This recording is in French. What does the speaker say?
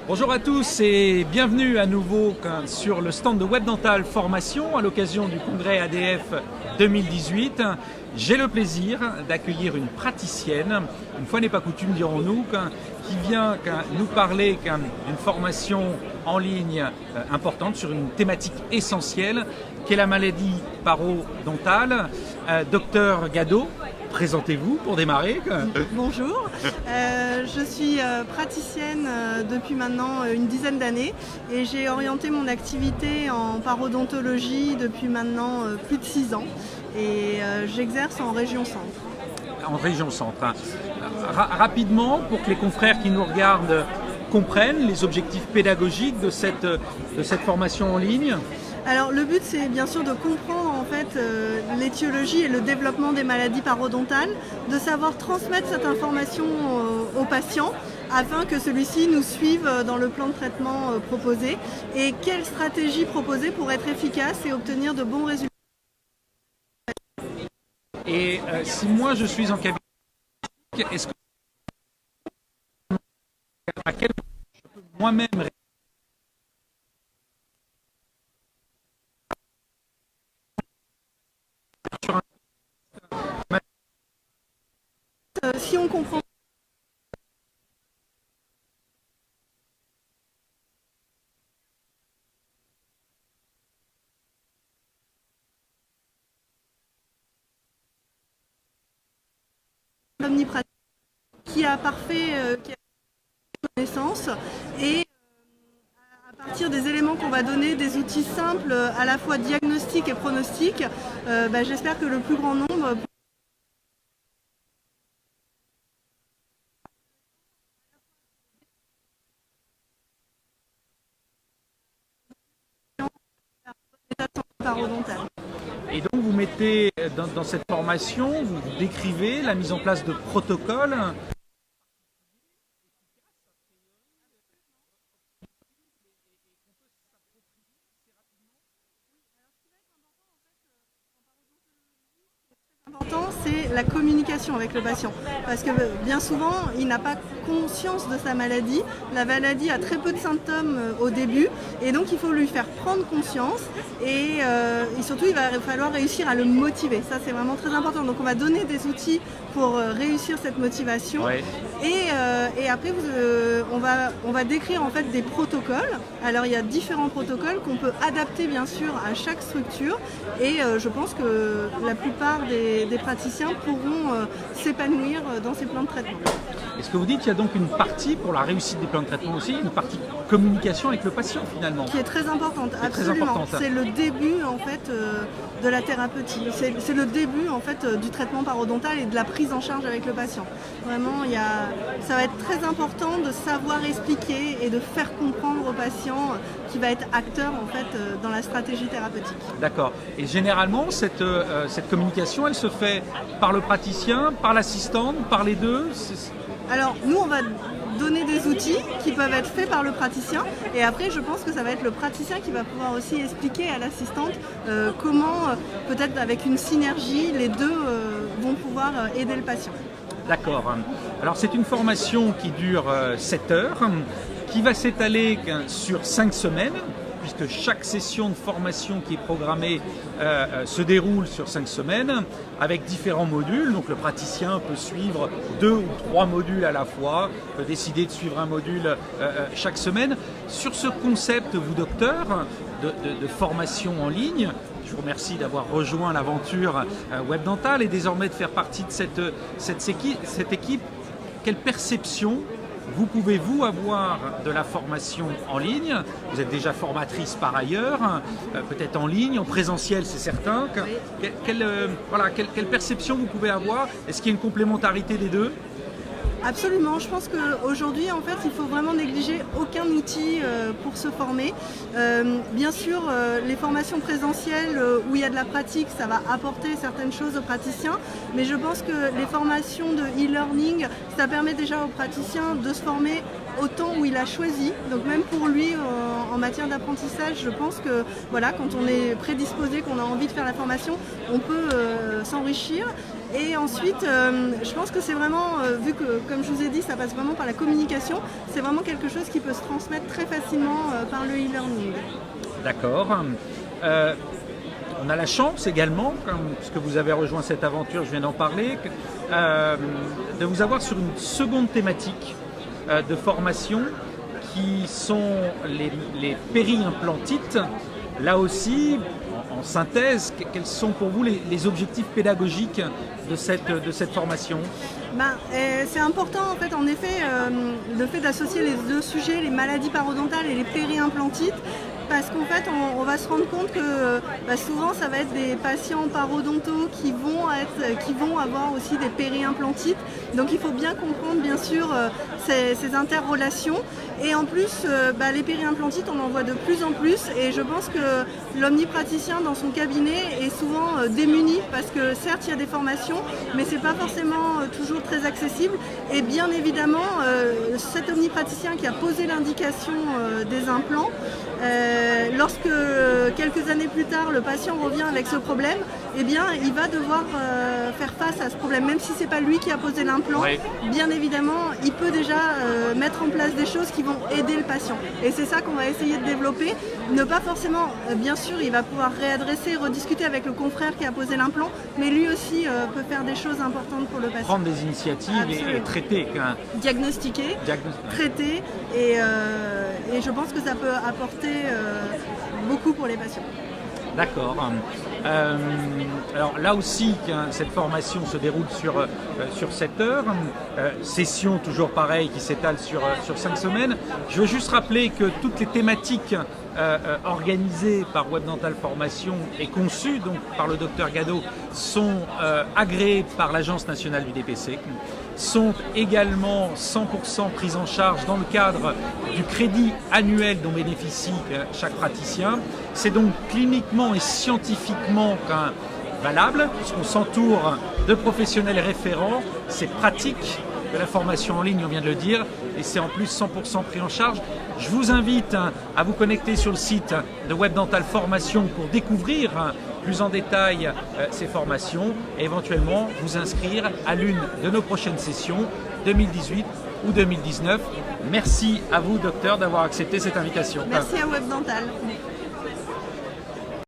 Bonjour à tous et bienvenue à nouveau sur le stand de WebDental Formation à l'occasion du congrès ADF 2018. J'ai le plaisir d'accueillir une praticienne, une fois n'est pas coutume dirons-nous, qui vient nous parler d'une formation en ligne importante sur une thématique essentielle qui est la maladie parodontale. Docteur Gadot, présentez-vous pour démarrer. Bonjour, je suis praticienne depuis maintenant une dizaine d'années et j'ai orienté mon activité en parodontologie depuis maintenant plus de 6 ans et j'exerce en région centre. En région centre. Rapidement, pour que les confrères qui nous regardent comprennent les objectifs pédagogiques de cette formation en ligne. Alors le but c'est bien sûr de comprendre en fait l'étiologie et le développement des maladies parodontales, de savoir transmettre cette information au patient afin que celui-ci nous suive dans le plan de traitement proposé et quelle stratégie proposer pour être efficace et obtenir de bons résultats. Et si moi je suis en cabinet, est-ce que à quel moment je peux moi-même si on comprend omnipratique qui a parfait qui a connaissance et à partir des éléments qu'on va donner, des outils simples à la fois diagnostic et pronostic, j'espère que le plus grand nombre parodontale. Et donc vous mettez dans cette formation, vous décrivez la mise en place de protocoles. C'est la communication avec le patient parce que bien souvent il n'a pas conscience de sa maladie, la maladie a très peu de symptômes au début et donc il faut lui faire prendre conscience et surtout il va falloir réussir à le motiver, ça c'est vraiment très important, donc on va donner des outils pour réussir cette motivation. Ouais. Et après on va décrire en fait des protocoles. Alors il y a différents protocoles qu'on peut adapter bien sûr à chaque structure et je pense que la plupart des praticiens pourront s'épanouir dans ces plans de traitement. Est-ce que vous dites qu'il y a donc une partie pour la réussite des plans de traitement aussi, une partie communication avec le patient finalement? Qui est très importante, absolument. C'est le début en fait de la thérapeutique. C'est le début en fait du traitement parodontal et de la prise en charge avec le patient. Vraiment, ça va être très important de savoir expliquer et de faire comprendre au patient qui va être acteur en fait dans la stratégie thérapeutique. D'accord. Et généralement, cette communication, elle se fait par le praticien, par l'assistante, par les deux? Alors nous, on va donner des outils qui peuvent être faits par le praticien et après je pense que ça va être le praticien qui va pouvoir aussi expliquer à l'assistante comment peut-être avec une synergie les deux vont pouvoir aider le patient. D'accord. Alors c'est une formation qui dure 7 heures, qui va s'étaler sur 5 semaines, puisque chaque session de formation qui est programmée se déroule sur 5 semaines, avec différents modules. Donc le praticien peut suivre 2 ou 3 modules à la fois, peut décider de suivre un module chaque semaine. Sur ce concept, vous docteur, de formation en ligne, je vous remercie d'avoir rejoint l'aventure WebDental et désormais de faire partie de cette équipe. Quelle perception vous pouvez avoir de la formation en ligne? Vous êtes déjà formatrice par ailleurs, peut-être en ligne, en présentiel c'est certain. Quelle perception vous pouvez avoir? Est-ce qu'il y a une complémentarité des deux? Absolument, je pense qu'aujourd'hui, en fait, il faut vraiment négliger aucun outil pour se former. Bien sûr, les formations présentielles où il y a de la pratique, ça va apporter certaines choses aux praticiens, mais je pense que les formations de e-learning, ça permet déjà aux praticiens de se former au temps où il a choisi. Donc même pour lui, en matière d'apprentissage, je pense que voilà, quand on est prédisposé, qu'on a envie de faire la formation, on peut s'enrichir. Et ensuite, je pense que c'est vraiment, vu que, comme je vous ai dit, ça passe vraiment par la communication, c'est vraiment quelque chose qui peut se transmettre très facilement par le e-learning. D'accord. On a la chance également, puisque vous avez rejoint cette aventure, je viens d'en parler, de vous avoir sur une seconde thématique de formation qui sont les périimplantites. Là aussi, en synthèse, quels sont pour vous les objectifs pédagogiques de cette formation? C'est important en fait, en effet, le fait d'associer les deux sujets, les maladies parodontales et les périimplantites, parce qu'en fait on va se rendre compte que souvent ça va être des patients parodontaux qui vont avoir aussi des périimplantites, donc il faut bien comprendre bien sûr ces interrelations. Et en plus, les périimplantites, on en voit de plus en plus, et je pense que l'omnipraticien dans son cabinet est souvent démuni, parce que certes il y a des formations, mais c'est pas forcément toujours très accessible. Et bien évidemment, cet omnipraticien qui a posé l'indication des implants, lorsque quelques années plus tard le patient revient avec ce problème, eh bien il va devoir faire face à ce problème, même si c'est pas lui qui a posé l'implant. Oui. Bien évidemment, il peut déjà mettre en place des choses qui vont aider le patient, et c'est ça qu'on va essayer de développer. Ne pas forcément, bien sûr il va pouvoir réadresser, rediscuter avec le confrère qui a posé l'implant, mais lui aussi peut faire des choses importantes pour le patient. Prendre des initiatives et traiter. Diagnostiquer, traiter, et je pense que ça peut apporter beaucoup pour les patients. D'accord. Alors là aussi, cette formation se déroule sur 7 heures, session toujours pareille qui s'étale sur 5 semaines. Je veux juste rappeler que toutes les thématiques organisées par WebDental Formation et conçues donc par le Dr Gado sont agréées par l'Agence nationale du DPC, sont également 100% prises en charge dans le cadre du crédit annuel dont bénéficie chaque praticien. C'est donc cliniquement et scientifiquement valable, puisqu'on s'entoure de professionnels référents. C'est pratique de la formation en ligne, on vient de le dire, et c'est en plus 100% pris en charge. Je vous invite à vous connecter sur le site de WebDental Formation pour découvrir plus en détail ces formations et éventuellement vous inscrire à l'une de nos prochaines sessions 2018 ou 2019. Merci à vous, docteur, d'avoir accepté cette invitation. Merci à WebDental.